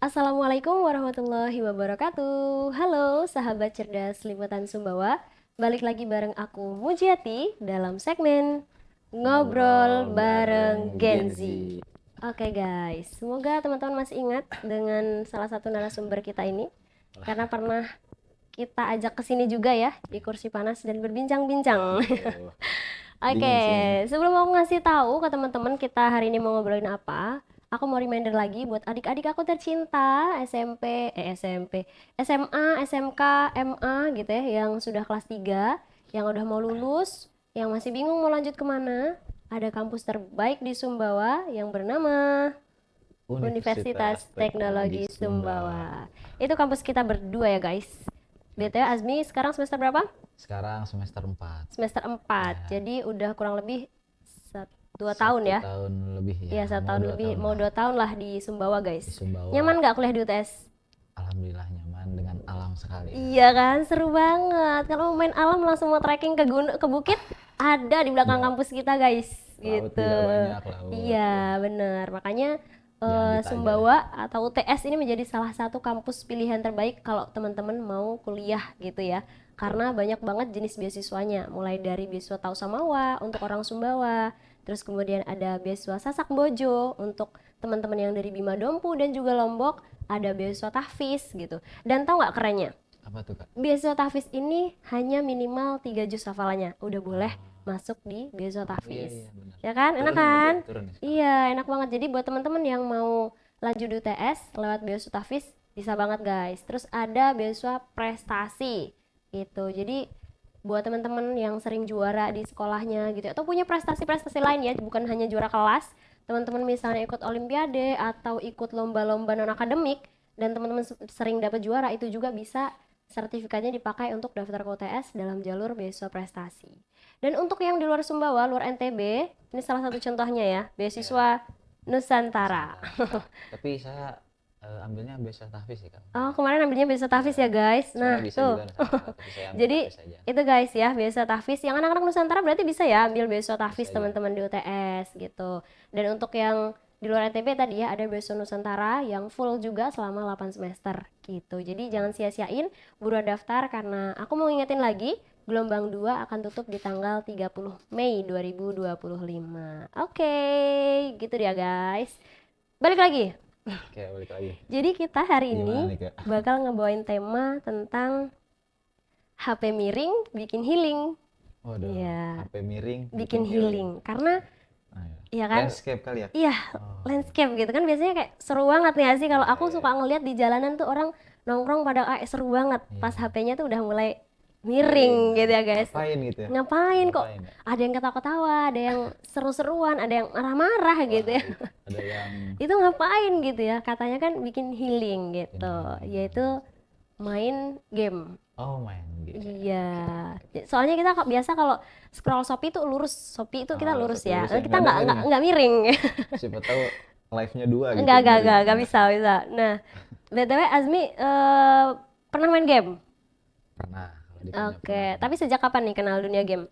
Assalamualaikum warahmatullahi wabarakatuh. Halo sahabat cerdas liputan Sumbawa. Balik lagi bareng aku Mujiati dalam segmen Ngobrol Ngobrol bareng bareng Gen Gen Z. Z. Oke guys, semoga teman-teman masih ingat dengan salah satu narasumber kita ini. Karena pernah kita ajak ke sini juga ya di kursi panas dan berbincang-bincang. Waduh, Oke, dingin sih ini. sebelum aku ngasih tahu ke teman-teman kita hari ini mau ngobrolin apa, aku mau reminder lagi buat adik-adik aku tercinta SMP, SMA, SMK, MA gitu ya, yang sudah kelas 3, yang udah mau lulus, yang masih bingung mau lanjut kemana, ada kampus terbaik di Sumbawa yang bernama Universitas Universitas Teknologi Teknologi Sumbawa. Sumbawa. Itu kampus kita berdua ya guys. BTW Azmi sekarang semester berapa? Sekarang semester 4. Semester 4. Ya, Jadi udah kurang lebih 2 tahun satu ya. tahun lebih Iya, ya, satu mau tahun dua lebih, tahun mau lah 2 tahun lah di Sumbawa guys. di Sumbawa. Nyaman nggak kuliah di UTS? Alhamdulillah nyaman dengan alam sekali ya. Iya kan, seru banget. Kalau mau main alam langsung mau trekking ke gunung, ke bukit, ada di belakang Ada kampus kita guys. laut Gitu. juga banyak laut. Iya, Wah, bener. Makanya jangan ditanya dah. Sumbawa atau UTS ini menjadi salah satu kampus pilihan terbaik kalau teman-teman mau kuliah gitu ya. Betul. Karena banyak banget jenis beasiswanya, mulai dari beasiswa Tau Samawa untuk orang Sumbawa, terus kemudian ada beasiswa Sasak Bojo untuk teman-teman yang dari Bima Dompu dan juga Lombok, ada beasiswa Tahfiz gitu. Dan tahu nggak kerennya? Apa tuh Kak? Beasiswa Tahfiz ini hanya minimal 3 juz hafalannya. Udah boleh Oh, masuk di beasiswa oh iya Tahfiz. iya benar. Ya kan? Enak Turun berarti kan? ya, turun ya sekarang. Iya, enak banget. Jadi buat teman-teman yang mau lanjut di UTS lewat beasiswa Tahfiz bisa banget guys. Terus ada beasiswa prestasi gitu. Jadi buat teman-teman yang sering juara di sekolahnya gitu atau punya prestasi-prestasi lain ya, bukan hanya juara kelas, teman-teman misalnya ikut olimpiade atau ikut lomba-lomba non akademik dan teman-teman sering dapat juara, itu juga bisa sertifikatnya dipakai untuk daftar ke UTS dalam jalur beasiswa prestasi. Dan untuk yang di luar Sumbawa, luar NTB, ini salah satu contohnya ya, Ya, beasiswa Nusantara. Nusantara. Tapi saya ambilnya beasiswa tahfiz sih Kak. Oh, kemarin ambilnya beasiswa tahfiz Ya, ya guys. sebenarnya Nah, bisa tuh. juga Nusantara, tapi saya ambil Jadi tahfiz aja. itu guys ya, beasiswa tahfiz. Yang anak-anak Nusantara berarti bisa ya ambil beasiswa tahfiz Bisa juga. teman-teman di UTS gitu. Dan untuk yang di luar NTB tadi ya ada beasiswa Nusantara yang full juga selama 8 semester gitu. Jadi jangan sia-siain, buruan daftar karena aku mau ingetin lagi, gelombang 2 akan tutup di tanggal 30 Mei 2025. Oke, gitu dia guys. Balik lagi. Oke, balik lagi. Jadi kita hari Gimana ini nih Kak? bakal ngebawain tema tentang HP miring bikin healing. Waduh, Iya, HP miring bikin bikin healing. healing. Karena Ah, ya. ya kan, Landscape kali ya? iya Oh, landscape gitu kan biasanya kayak seru banget nih sih kalau iya aku iya suka ngeliat di jalanan tuh orang nongkrong pada seru banget pas iya. HP-nya tuh udah mulai Miring. miring gitu Nah, ya guys. ngapain gitu ya? Ngapain kok? Ngapain ya? Ada yang ketawa-ketawa, ada yang seru-seruan, ada yang marah-marah gitu Wah, ya. ada yang Itu ngapain gitu ya? Katanya kan bikin healing bikin gitu, healing. yaitu main game. Oh, main game. Iya, Oke, oke. soalnya kita kok biasa kalau scroll Shopee itu lurus, Shopee itu kita Oh, lurus Shopee ya. lurus ya? Kita Nggak ada miring ya? nggak miring. Siapa tahu live-nya dua gitu, Nggak, miring. nggak Nggak. bisa, bisa. Nah, BTW Azmi pernah main game? Pernah, kalau ditanya Oke, pernah. tapi sejak kapan nih kenal dunia game?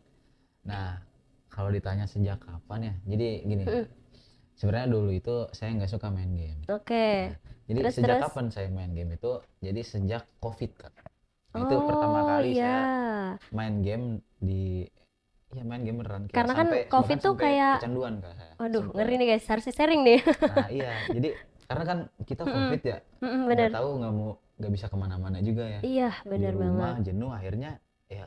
Nah, kalau ditanya sejak kapan ya? Jadi gini, Mm, sebenarnya dulu itu saya nggak suka main game. Oke, Nah, jadi terus sejak terus. kapan saya main game itu? Jadi sejak COVID, Kak. Nah, itu pertama Oh kali iya, saya main game di ya main game beneran kayak karena kan sampai COVID bahkan tuh sampai kayak, kecanduan Kak saya. waduh ngeri Sempet. nih guys, harus sharing nih. Nah, iya. Jadi karena kan kita Mm-mm, COVID ya, mm-mm, nggak bener. tahu nggak bisa kemana-mana juga ya. Iya, Di bener banget. rumah jenuh akhirnya ya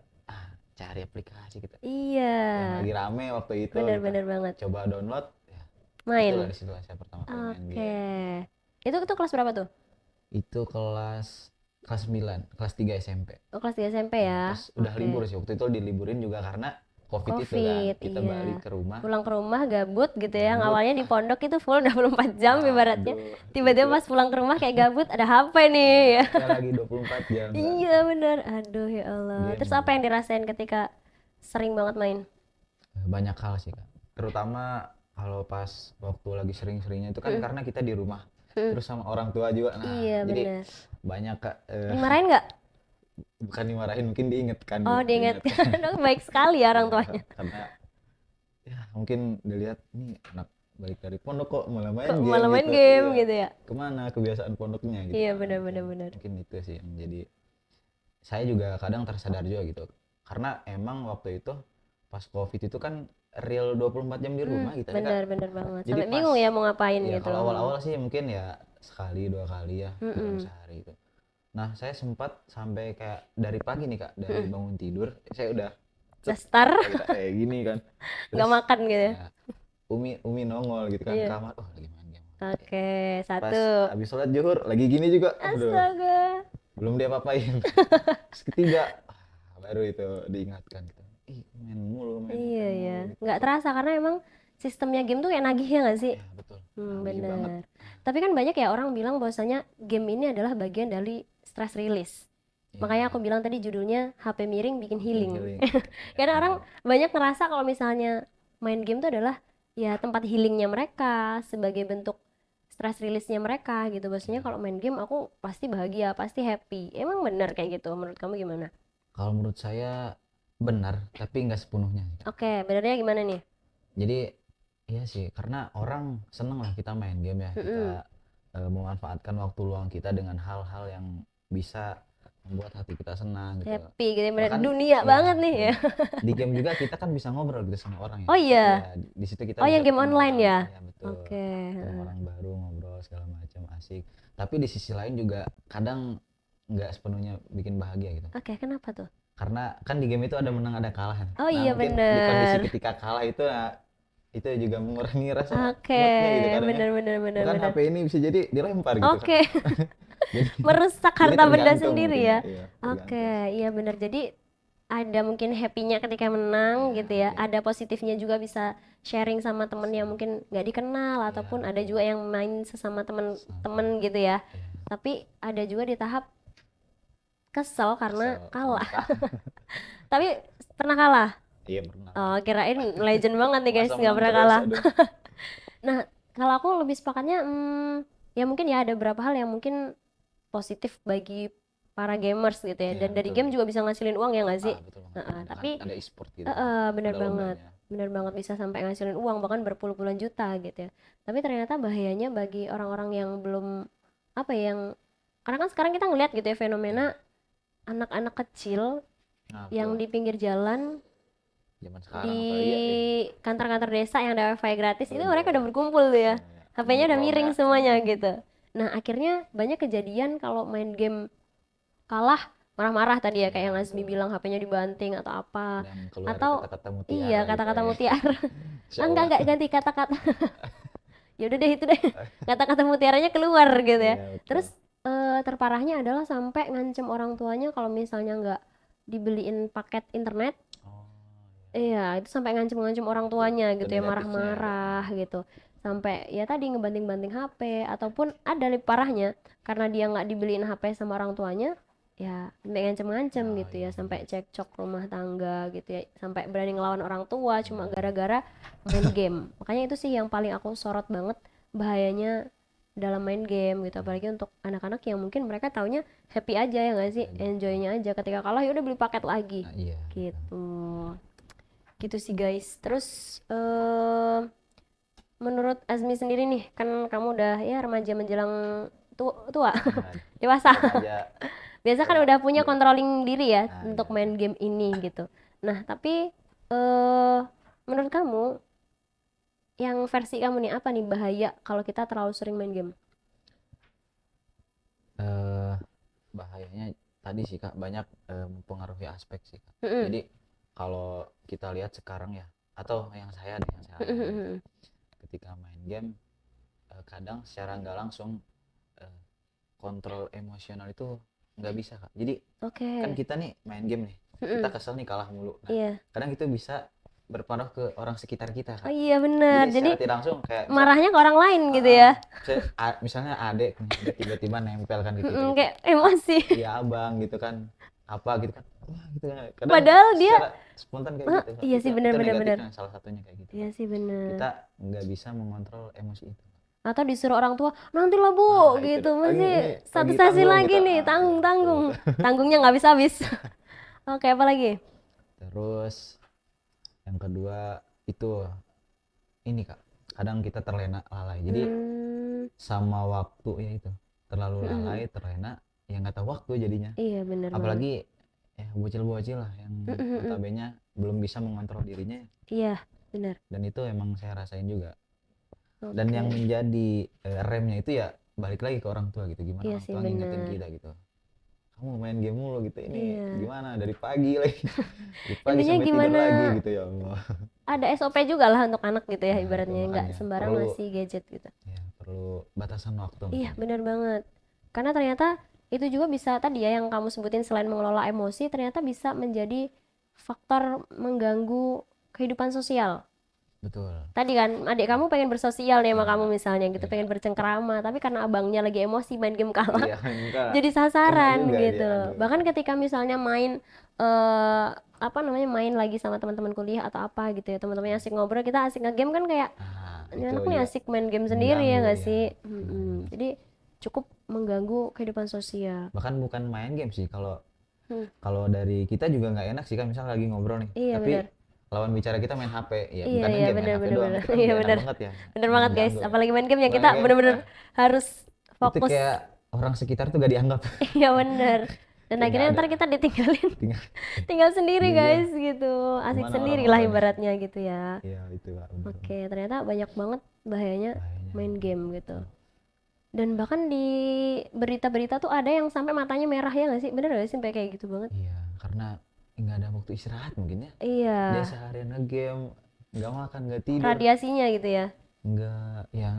cari aplikasi kita. Iya, Yang lagi rame waktu itu kita bener-bener banget. coba download ya. Itulah Main. disitulah saya pertama kali main Oke. game. Itu kelas berapa tuh? Itu kelas kelas 9 kelas 3 SMP. Oh, kelas 3 SMP Nah, ya. pas udah Oke. libur sih waktu itu diliburin juga karena COVID itu kan. COVID, Kita iya. balik ke rumah, Pulang ke rumah gabut gitu ya. Yang gabut. awalnya di pondok itu full 24 jam ibaratnya. Aduh, Tiba-tiba tiba-tiba pas pulang ke rumah kayak gabut, ada HP nih. HP lagi 24 jam kan. Iya bener. Aduh ya Allah. Game Terus apa gitu. yang dirasain ketika sering banget main? Banyak hal sih Kak. Terutama kalau pas waktu lagi sering-seringnya itu kan karena kita di rumah. Hmm, Terus sama orang tua juga. Nah, iya jadi bener. banyak Kak Dimarahin nggak? bukan dimarahin mungkin diingetkan Oh gitu, diingatkan. Oh, baik sekali ya orang ya tuanya. karena ya mungkin dilihat nih anak balik dari pondok kok malah main Kok game malah main gitu. game Iya. gitu ya. Kemana kebiasaan pondoknya gitu Iya, kan. benar-benar benar. Mungkin itu sih yang jadi saya juga kadang tersadar juga gitu karena emang waktu itu pas covid itu kan real 24 jam di rumah gitu ya Kak. Benar banget. Jadi Sampai pas bingung ya mau ngapain ya gitu. kalau awal-awal sih mungkin ya sekali 2 kali ya dalam Mm-mm. sehari itu. Nah saya sempat sampai kayak dari pagi nih Kak, dari bangun tidur saya udah Dasar kita kayak gini kan. nggak Terus makan gitu ya. ya, Umi nongol gitu kan ke Iya. kamar, oh lagi main game. Oke, Pas satu. habis sholat zuhur lagi gini juga, aduh Astaga. belum dia apain. Terus ketiga, baru itu diingatkan gitu. Ih main mulu, main HP Iya ya, mulu. Gitu. nggak terasa karena emang sistemnya game tuh kayak nagih ya nggak sih? Ya betul, nagih banget. Bener. Tapi kan banyak ya orang bilang bahwasanya game ini adalah bagian dari stress release. Ya, Makanya aku bilang tadi judulnya HP miring bikin healing. healing. Karena orang banyak ngerasa kalau misalnya main game tuh adalah ya tempat healingnya mereka sebagai bentuk stress release-nya mereka gitu. Maksudnya kalau main game aku pasti bahagia, pasti happy. Emang bener kayak gitu? Menurut kamu gimana? Kalau menurut saya benar, tapi nggak sepenuhnya. Oke, benernya gimana nih? Jadi iya sih, karena orang seneng lah kita main game ya, kita memanfaatkan waktu luang kita dengan hal-hal yang bisa membuat hati kita senang gitu. Happy gitu, bener Bahkan dunia ya, banget nih ya. di game juga kita kan bisa ngobrol gitu sama orang ya. Oh iya. Ya, di situ kita Oh, bisa yang game ketemu online orang, ya? betul. Oke. Ketemu orang baru, ngobrol segala macam, asik. Tapi di sisi lain juga kadang nggak sepenuhnya bikin bahagia gitu. Oke, kenapa tuh? Karena kan di game itu ada menang ada kalah. Oh Nah, iya mungkin di kondisi bener. ketika kalah itu itu juga mengurangi rasa Oke, moodnya gitu kadang ya. bener. Bahkan HP ini bisa jadi dilempar gitu kan. Oke, Jadi, merusak jadi harta benda tergantung sendiri mungkin ya. Iya, Oke, tergantung. iya bener. Jadi ada mungkin happy-nya ketika menang Iya, gitu ya. iya. Ada positifnya juga bisa sharing sama temen yang mungkin nggak dikenal Iya, ataupun ada betul. juga yang main sesama temen-temen gitu ya. Iya. Tapi ada juga di tahap kesel karena So, kalah. maka- Tapi pernah kalah? Iya pernah. Oh, kirain legend banget nih guys, Masa nggak menang pernah terus, kalah. aduh. Nah, kalau aku lebih sepakatnya, ya mungkin ya ada beberapa hal yang mungkin positif bagi para gamers gitu ya. Iya, Dan dari betul. game juga bisa ngasilin uang ya nggak sih? Betul banget. Heeh, Kan tapi ada e-sport gitu. bener Ada banget, lombanya. bener banget bisa sampai ngasilin uang bahkan berpuluh-puluhan juta gitu ya. Tapi ternyata bahayanya bagi orang-orang yang belum apa ya, yang karena kan sekarang kita ngelihat gitu ya fenomena anak-anak kecil Nah, yang betul. di pinggir jalan Zaman sekarang di apalagi ya. kantor-kantor desa yang ada wifi gratis itu Betul. mereka udah berkumpul tuh ya. Iya, HP-nya udah nongkrong miring ya. semuanya gitu. Nah, akhirnya banyak kejadian kalau main game kalah marah-marah tadi ya kayak yang Azmi bilang HP-nya dibanting atau apa. Dan keluar Atau kata-kata mutiara iya gitu kata-kata ya. mutiara. Insya Enggak Allah. ganti kata-kata. Ya udah deh itu deh. Kata-kata mutiaranya keluar gitu ya. Iya, betul. Terus terparahnya adalah sampai ngancem orang tuanya kalau misalnya nggak dibeliin paket internet. Oh, Iya, itu sampai ngancem-ngancem orang tuanya Itu gitu ya, negatifnya ya. marah-marah gitu. Sampai ya tadi ngebanting-banting HP ataupun ada lebih parahnya karena dia nggak dibeliin HP sama orang tuanya, ya sampai ngancem-ngancem Oh, gitu ya, iya, sampai cekcok rumah tangga gitu ya, sampai berani ngelawan orang tua cuma gara-gara main game. Makanya itu sih yang paling aku sorot banget bahayanya dalam main game gitu, apalagi untuk anak-anak yang mungkin mereka taunya happy aja ya nggak sih, enjoynya aja ketika kalah ya udah beli paket lagi Nah, iya. gitu. Gitu sih guys. Terus menurut Azmi sendiri nih, kan kamu udah ya remaja menjelang tua, Nah, dewasa. remaja. Biasa kan Ya, udah punya iya. controlling diri ya Nah, untuk iya. main game ini gitu. Nah, tapi menurut kamu yang versi kamu nih apa nih bahaya kalau kita terlalu sering main game? eh Bahayanya tadi sih Kak banyak mempengaruhi aspek sih Kak. Mm-mm. Jadi kalau kita lihat sekarang ya atau yang saya alami, Mm-mm. ketika main game kadang secara nggak langsung eh, kontrol emosional itu nggak bisa Kak. Jadi Oke. kan kita nih main game nih, kita kesel nih kalah mulu. Nah, Iya. kadang itu bisa berpengaruh ke orang sekitar kita Oh Kak. iya bener. Jadi Jadi secara tidak langsung kayak marahnya ke orang lain gitu ya. misalnya adek nih, tiba-tiba nempel kan ke kita Mm-mm, gitu. kayak emosi. Iya abang gitu kan, apa gitu kan, wah gitu kan. Kadang Padahal dia secara spontan kayak gitu Kak. iya sih, Itu benar. negatifnya salah satunya kayak gitu Iya Kak. sih bener. Kita nggak bisa mengontrol emosi itu. Atau disuruh orang tua nanti lah bu Nah, itu gitu, dah. masih Ini satu lagi sesi tanggung lagi kita. nih, Iya, tanggung betul. tanggungnya nggak habis-habis. Oke, apa lagi? Terus yang kedua itu ini Kak, kadang kita terlena lalai. Jadi sama waktu ya itu terlalu lalai, terlena, ya nggak tahu waktu jadinya. Iya bener banget. Apalagi ya bocil-bocil lah yang notabene belum bisa mengontrol dirinya, Iya bener. dan itu emang saya rasain juga. Oke. Dan yang menjadi remnya itu ya balik lagi ke orang tua gitu, gimana Iya orang sih tua ngingetin bener. kita gitu, kamu main game mulu gitu, ini Iya. gimana dari pagi lagi dari pagi Intinya sampai tidur gimana lagi gitu, ya Allah. ada SOP juga lah untuk anak gitu ya, Nah itu ibaratnya nggak makanya sembarang perlu, ngasih gadget gitu. ya perlu batasan waktu Iya mungkin. bener banget. Karena ternyata itu juga bisa tadi ya yang kamu sebutin, selain mengelola emosi ternyata bisa menjadi faktor mengganggu kehidupan sosial. Betul. Tadi kan adik kamu pengen bersosial nih sama Iya, kamu misalnya gitu, iya, pengen bercengkerama, tapi karena abangnya lagi emosi main game kalah, iya enggak, jadi kena sasaran juga dia, gitu. aduh. Bahkan ketika misalnya main eh apa namanya, main lagi sama teman-teman kuliah atau apa gitu ya, teman-temannya asik ngobrol, kita asik nge-game kan kayak Nah ini itu anak nih juga asik main game sendiri ya mengganggu nggak ya, sih? benar-benar. Jadi cukup mengganggu kehidupan sosial. Bahkan bukan main game sih, kalau Hmm, kalau dari kita juga nggak enak sih kan, misal lagi ngobrol nih iya benar. tapi lawan bicara kita main HP, ya Iya bukan iya game, main benar HP benar doang, benar. itu kan Iya gak enak benar. banget ya, Benar banget guys. mengganggu ya. Apalagi main game yang kita Main game benar-benar harus itu fokus. kayak orang sekitar tuh gak dianggap. Iya bener. Dan Kayak nggak akhirnya ada, ntar kita ditinggalin, tinggal tinggal sendiri dia guys gitu. Asik kemana sendiri lah orang-orang nih. ibaratnya gitu ya. Iya itu Kak, bener Oke, ternyata banyak banget bahayanya bahayanya. main game gitu. Dan bahkan di berita-berita tuh ada yang sampai matanya merah ya nggak sih? Bener gak sih sampai kayak gitu banget? Iya karena nggak ada waktu istirahat mungkin ya, Iya, dia seharian ngegame, nggak makan nggak tidur, radiasinya gitu ya. nggak, ya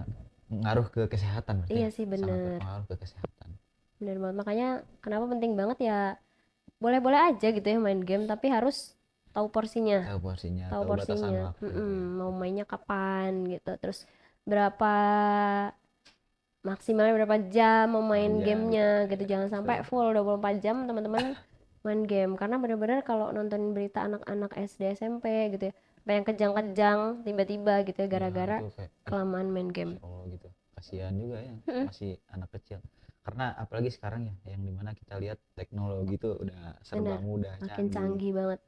ngaruh ke kesehatan berarti Iya ya, sih sangat bener. berpengaruh ke kesehatan. Bener banget. Makanya kenapa penting banget ya, boleh-boleh aja gitu ya main game, tapi harus tahu porsinya. Tahu porsinya, Tahu tahu batasan porsinya. waktu ya. Mau mainnya kapan gitu, terus berapa maksimalnya berapa jam mau Berapa main jam gitu gamenya gitu, ya, jangan sampai betul. full 24 jam teman-teman main game. Karena bener-bener kalau nonton berita anak-anak SD SMP gitu ya, apa yang kejang-kejang tiba-tiba gitu ya, Iya gara-gara itu kayak kelamaan main game. Masya Allah gitu, kasihan juga ya masih anak kecil, karena apalagi sekarang ya yang dimana kita lihat teknologi tuh udah serba Bener, mudah, makin canggih. canggih banget.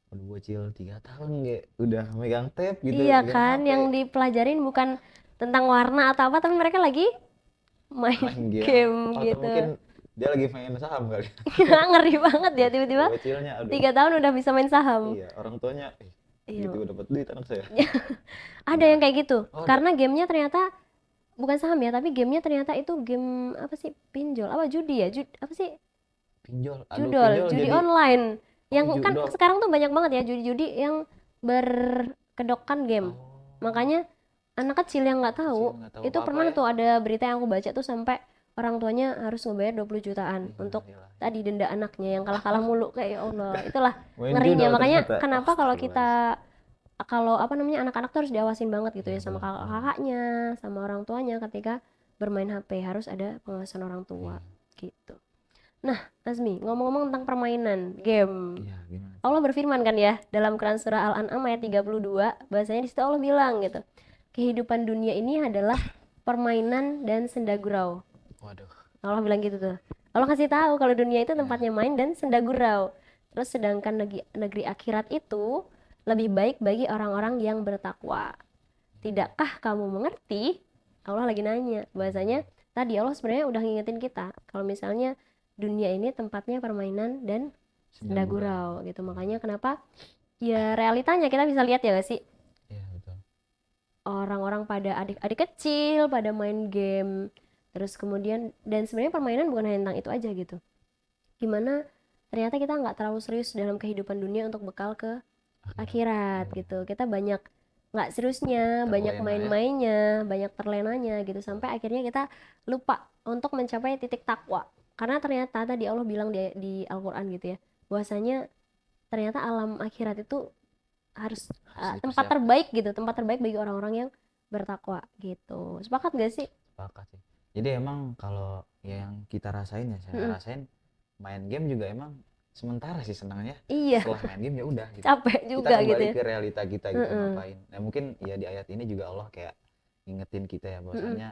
Udah bocil 3 tahun kayak udah megang tab gitu, Iya megang kan, HP, yang dipelajarin bukan tentang warna atau apa, tapi mereka lagi main main game, game atau gitu. mungkin dia lagi main saham kali. Ngeri banget ya, tiba-tiba Bocilnya aduh, 3 tahun udah bisa main saham. iya orang tuanya Iya. gitu dapat duit anak saya. Ada Nah, yang kayak gitu, oh ada karena gamenya ternyata bukan saham ya, tapi gamenya ternyata itu game apa sih, pinjol apa judi ya, apa sih, pinjol, aduh judol pinjol judi jadi, online, oh yang kan judol, sekarang tuh banyak banget ya judi-judi yang berkedokkan game. oh Makanya anak kecil yang nggak kecil tahu, nggak tahu itu apa-apa pernah ya. tuh ada berita yang aku baca tuh sampai orang tuanya harus ngebayar 20 jutaan untuk Innalillahi. tadi denda anaknya yang kalah-kalah mulu, kayak ya Allah, itulah Main ngerinya. judol Makanya ternyata, kenapa kalau kita, astagfirullahaladzim. kalau apa namanya, anak-anak tuh harus diawasin banget gitu Iya ya, sama benar, kakak-kakaknya, sama orang tuanya ketika bermain HP, harus ada pengawasan orang tua iya, gitu. Nah, Azmi, ngomong-ngomong tentang permainan game, iya gimana tuh? Allah berfirman kan ya dalam Quran surah Al-An'am ayat 32, bahasanya di situ Allah bilang gitu, kehidupan dunia ini adalah permainan dan senda gurau. Waduh, Allah bilang gitu tuh. Allah kasih tahu kalau dunia itu ya, tempatnya main dan senda gurau. Terus sedangkan negeri akhirat itu lebih baik bagi orang-orang yang bertakwa. Tidakkah kamu mengerti? Allah lagi nanya. Bahasanya tadi Allah sebenarnya udah ngingetin kita kalau misalnya dunia ini tempatnya permainan dan senda senda gurau. gurau gitu. Makanya kenapa ya realitanya kita bisa lihat ya gak sih, Iya betul. orang-orang pada adik-adik kecil pada main game, terus kemudian, dan sebenarnya permainan bukan hanya tentang itu aja gitu, gimana ternyata kita nggak terlalu serius dalam kehidupan dunia untuk bekal ke akhirat Iya, gitu. Kita banyak nggak seriusnya, banyak terlena ya. main-mainnya, banyak terlenanya gitu, sampai akhirnya kita lupa untuk mencapai titik takwa. Karena ternyata tadi Allah bilang di Al-Quran gitu ya, bahwasanya ternyata alam akhirat itu harus Harus tempat dipersiapkan. terbaik gitu, tempat terbaik bagi orang-orang yang bertakwa gitu. Sepakat gak sih? Sepakat sih. Jadi emang kalau yang kita rasain ya, saya Mm-mm. rasain main game juga emang sementara sih senangnya. Iya, Setelah main game ya udah gitu. capek Kita juga gitu kembali ya. ke realita kita gitu, Mm-mm. ngapain. Nah mungkin ya di ayat ini juga Allah kayak ngingetin kita ya Mm-mm. bahwasannya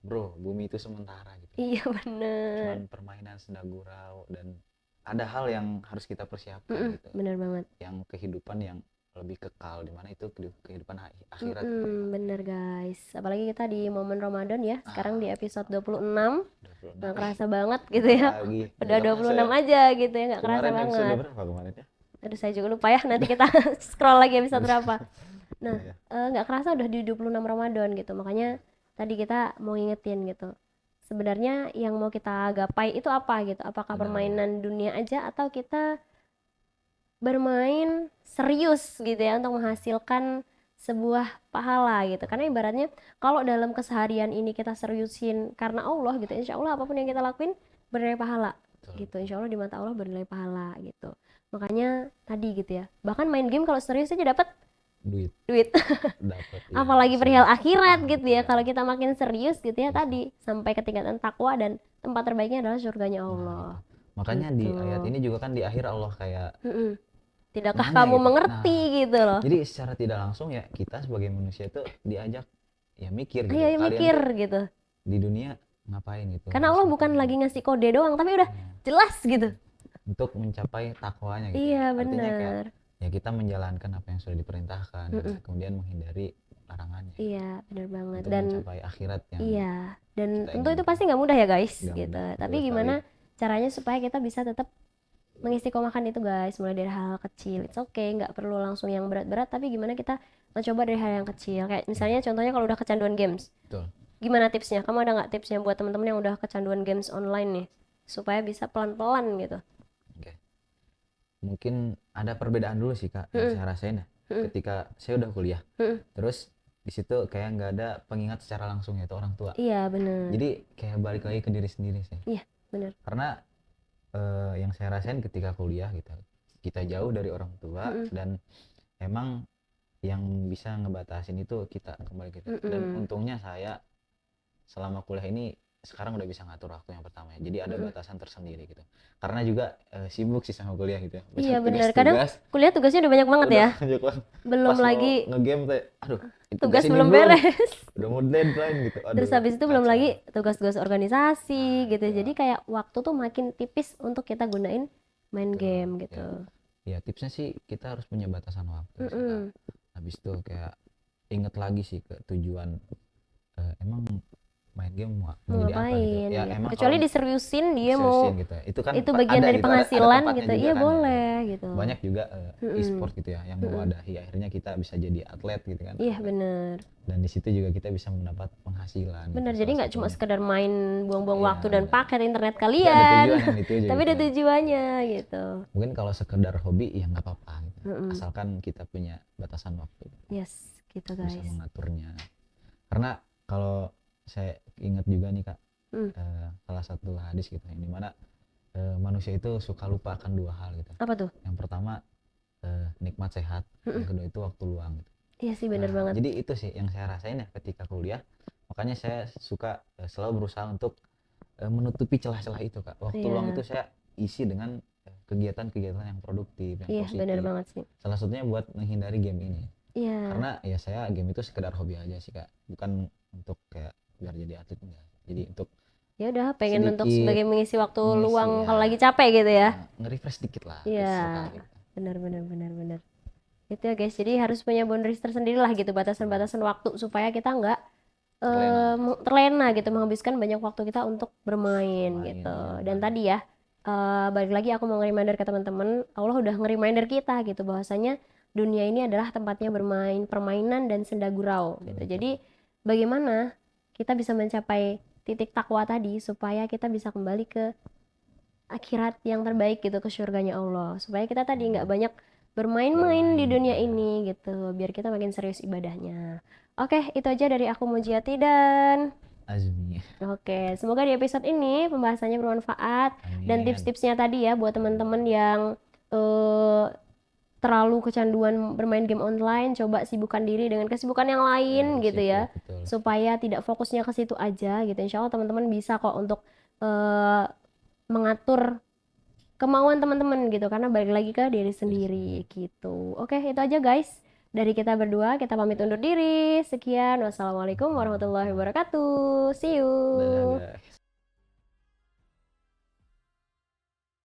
bro, bumi itu sementara gitu. Iya bener. Cuman permainan senda gurau, dan ada hal yang harus kita persiapkan Mm-mm. gitu. Bener banget. Yang kehidupan yang lebih kekal, dimana itu kehidupan akhirat gitu ya. Bener guys, apalagi kita di momen Ramadan ya, sekarang di Ah, episode 26, 26 nggak kerasa banget gitu bentar ya. lagi, Udah nggak kerasa 26 ya. aja gitu ya, nggak kerasa Kemarin episode banget. berapa kemarin ya? Aduh saya juga lupa ya, nanti kita scroll lagi episode berapa. Nah, Iya, nggak kerasa udah di 26 Ramadan gitu, makanya tadi kita mau ngingetin gitu. Sebenarnya yang mau kita gapai itu apa gitu? Apakah benar-benar. permainan dunia aja atau kita bermain serius gitu ya untuk menghasilkan sebuah pahala gitu. Karena ibaratnya kalau dalam keseharian ini kita seriusin karena Allah gitu, insya Allah apapun yang kita lakuin bernilai pahala Betul, gitu. betul. Insya Allah di mata Allah bernilai pahala gitu. Makanya tadi gitu ya. Bahkan main game kalau serius aja dapat Duit duit. dapat ya, Apalagi perihal akhirat gitu ya. betul. Kalau kita makin serius gitu ya Bisa. tadi sampai ke tingkatan takwa dan tempat terbaiknya adalah surganya Nah, Allah. itu. Makanya di Gitu. ayat ini juga kan di akhir Allah kayak Mm-mm. Tidakkah nanya kamu gitu. mengerti Nah, gitu loh. jadi secara tidak langsung ya kita sebagai manusia itu diajak ya mikir gitu. Ayo Kalian mikir tuh gitu. di dunia ngapain gitu? Karena Harus Allah bukan ngapain? lagi ngasih kode doang, tapi udah Nah, jelas gitu. untuk mencapai takwanya gitu Iya ya. Artinya kayak bener. ya kita menjalankan apa yang sudah diperintahkan, Mm-mm. kemudian menghindari larangannya gitu, Iya bener banget. untuk Dan mencapai akhirat yang iya, dan kita tentu itu inginkan. pasti nggak mudah ya guys, Nggak gitu. mudah, Tapi betul sekali. gimana caranya supaya kita bisa tetap mengistiqomahkan itu guys, mulai dari hal-hal kecil. It's okay, nggak perlu langsung yang berat-berat, tapi gimana kita mencoba dari hal yang kecil. Kayak misalnya contohnya kalau udah kecanduan games, Betul. gimana tipsnya? Kamu ada nggak tipsnya buat teman-teman yang udah kecanduan games online nih, supaya bisa pelan-pelan gitu? Oke. Mungkin ada perbedaan dulu sih Kak yang Mm-mm. saya rasain ya. Mm-mm. Ketika saya udah kuliah, Mm-mm. terus di situ kayak nggak ada pengingat secara langsung yaitu orang tua. Iya bener. Jadi kayak balik lagi ke diri sendiri sih. Iya bener. Karena yang saya rasain ketika kuliah gitu, kita jauh dari orang tua Mm-mm. dan emang yang bisa ngebatasin itu kita kembali kita. Dan Mm-mm. untungnya saya selama kuliah ini sekarang udah bisa ngatur waktu yang pertama ya. Jadi ada Mm-mm. batasan tersendiri gitu. Karena juga sibuk sih sama kuliah gitu ya. Iya Banyak bener. Kadang tugas-tugas. kuliah tugasnya udah banyak banget Udah ya. banyak banget. Belum Pas mau lagi ngegame teh, aduh, tugas ini belum beres. udah mau deadline gitu. Aduh, Terus habis itu belum kacau. lagi tugas-tugas organisasi Nah, gitu. itu. Jadi kayak waktu tuh makin tipis untuk kita gunain main Betul, game ya. gitu. Ya tipsnya sih kita harus punya batasan waktu sih, Kak. Mm-mm. Habis itu kayak inget lagi sih ke tujuan emang main game mau Mau jadi apa gitu. ngapain Ya gitu. emang Kecuali kalau diseriusin dia mau seriusin gitu ya. Itu kan itu bagian ada dari gitu, penghasilan tempatnya gitu. juga Iya kan ya. boleh gitu. Banyak juga Mm-mm. e-sport gitu ya yang mewadahi akhirnya kita bisa jadi atlet gitu kan. Iya bener. Dan di situ juga kita bisa mendapat penghasilan Bener, gitu, jadi salah nggak cuma satunya. sekedar main buang-buang Iya, waktu dan bener. paket internet Tapi ada kalian. tujuan yang dituju Tapi gitu ada kan. tujuannya gitu. Mungkin kalau sekedar hobi ya nggak apa-apa gitu. Mm-mm. Asalkan kita punya batasan waktu, Yes, gitu bisa guys. mengaturnya. Karena kalau saya ingat juga nih Kak, Mm. salah satu hadis gitu yang dimana manusia itu suka lupa akan dua hal gitu. Apa tuh? Yang pertama nikmat sehat, yang kedua itu waktu luang gitu. Iya sih bener Nah, banget. jadi itu sih yang saya rasain ya ketika kuliah. Makanya saya suka selalu berusaha untuk menutupi celah-celah itu Kak. Waktu Iya. luang itu saya isi dengan kegiatan-kegiatan yang produktif, yang Iya bener positif. banget sih. Salah satunya buat menghindari game ini. Iya. Karena ya saya game itu sekedar hobi aja sih Kak. Bukan untuk kayak biar jadi atlet enggak. Jadi untuk Ya udah pengen untuk sedikit sebagai mengisi waktu mengisi, luang ya. kalau lagi capek gitu ya. nge-refresh dikit lah. Iya. sesekali. Bener. Itu ya guys. Jadi harus punya boundaries tersendiri lah gitu, batasan-batasan waktu supaya kita nggak terlena gitu, menghabiskan banyak waktu kita untuk bermain Bermain, gitu. ya, Dan benar. tadi ya balik lagi aku mau nge-reminder ke teman-teman, Allah udah nge-reminder kita gitu bahwasanya dunia ini adalah tempatnya bermain permainan dan senda gurau gitu. Jadi bagaimana kita bisa mencapai titik takwa tadi supaya kita bisa kembali ke akhirat yang terbaik gitu, ke surganya Allah, supaya kita tadi nggak banyak bermain-main di dunia Bermain, ya. ini gitu, biar kita makin serius ibadahnya. Oke, itu aja dari aku Mujiati dan Azmi. oke, semoga di episode ini pembahasannya bermanfaat dan Amin. tips-tipsnya tadi ya buat teman-teman yang terlalu kecanduan bermain game online, coba sibukkan diri dengan kesibukan yang lain gitu ya, Betul. supaya tidak fokusnya ke situ aja gitu. Insya Allah teman-teman bisa kok untuk mengatur kemauan teman-teman gitu, karena balik lagi ke diri sendiri gitu. Oke, itu aja guys dari kita berdua, kita pamit undur diri. Sekian, wassalamualaikum warahmatullahi wabarakatuh. See you. Dadah, guys.